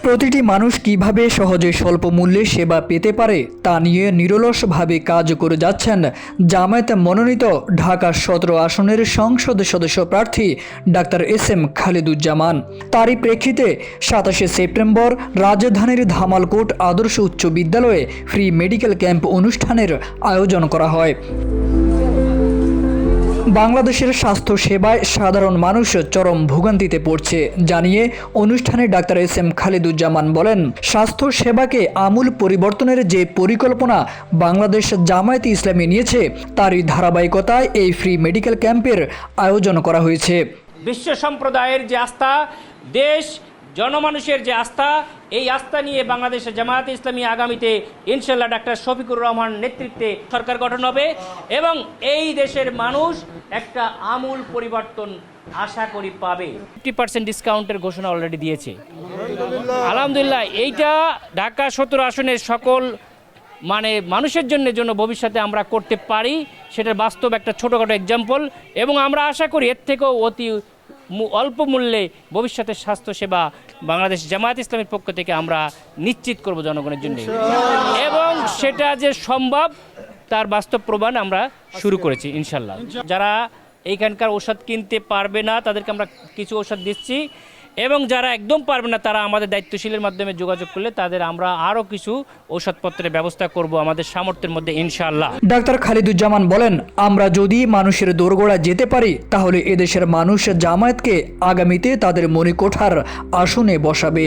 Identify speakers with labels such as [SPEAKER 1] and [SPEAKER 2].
[SPEAKER 1] প্রতিটি মানুষ কিভাবে সহজে স্বল্প মূল্যে সেবা পেতে পারে তা নিয়ে নিরলসভাবে কাজ করে যাচ্ছেন জামায়াত মনোনীত ঢাকা ১৭ আসনের সংসদ সদস্য প্রার্থী ডাক্তার এস.এম. খালেদুজ্জামান। তারই প্রেক্ষিতে ২৭শে সেপ্টেম্বর রাজধানীর ধামালকোট আদর্শ উচ্চ বিদ্যালয়ে ফ্রি মেডিকেল ক্যাম্প অনুষ্ঠানের আয়োজন করা হয়। বাংলাদেশের স্বাস্থ্য সেবায় সাধারণ মানুষ চরম ভোগান্তিতে পড়ছে জানিয়ে অনুষ্ঠানে ডাক্তার এস.এম. খালেদুজ্জামান বলেন, স্বাস্থ্য সেবাকে আমূল পরিবর্তনের যে পরিকল্পনা বাংলাদেশ জামায়াতে ইসলামী নিয়েছে তারই ধারাবাহিকতায় এই ফ্রি মেডিকেল ক্যাম্পের আয়োজন করা হয়েছে।
[SPEAKER 2] বিশ্ব সম্প্রদায়ের যে আস্থা, দেশ জনমানুষের যে আস্থা, এই আস্থা নিয়ে বাংলাদেশের জামায়াতে ইসলামী আগামীতে ইনশাল্লাহ ডাক্তার শফিকুর রহমান নেতৃত্বে সরকার গঠন হবে এবং এই দেশের মানুষ একটা আমূল পরিবর্তন আশা করি পাবে। 50% ডিসকাউন্টের ঘোষণা অলরেডি দিয়েছে আলহামদুলিল্লাহ। এইটা ঢাকা ১৭ আসনের সকল মানুষের জন্য ভবিষ্যতে আমরা করতে পারি, সেটার বাস্তব একটা ছোটোখাটো এক্সাম্পল এবং আমরা আশা করি এর থেকেও অতি অল্প মূল্যে ভবিষ্যতের স্বাস্থ্যসেবা বাংলাদেশ জামায়াত ইসলামের পক্ষ থেকে আমরা নিশ্চিত করব জনগণের জন্য এবং সেটা যে সম্ভব তার বাস্তব প্রমাণ আমরা শুরু করেছি ইনশাল্লাহ। যারা এইখানকার ঔষধ কিনতে পারবে না তাদেরকে আমরা কিছু ঔষধ দিচ্ছি এবং যারা একদম পারবে না তারা আমাদের দায়িত্বশীলের মাধ্যমে যোগাযোগ করলে তাদের আমরা আরও কিছু ঔষধপত্রের ব্যবস্থা করব আমাদের সামর্থ্যের মধ্যে ইনশাআল্লাহ।
[SPEAKER 1] ডাক্তার খালেদুজ্জামান বলেন, আমরা যদি মানুষের দোরগোড়া যেতে পারি তাহলে এদেশের মানুষ জামায়াতকে আগামীতে তাদের মণিকোঠার আসনে বসাবে।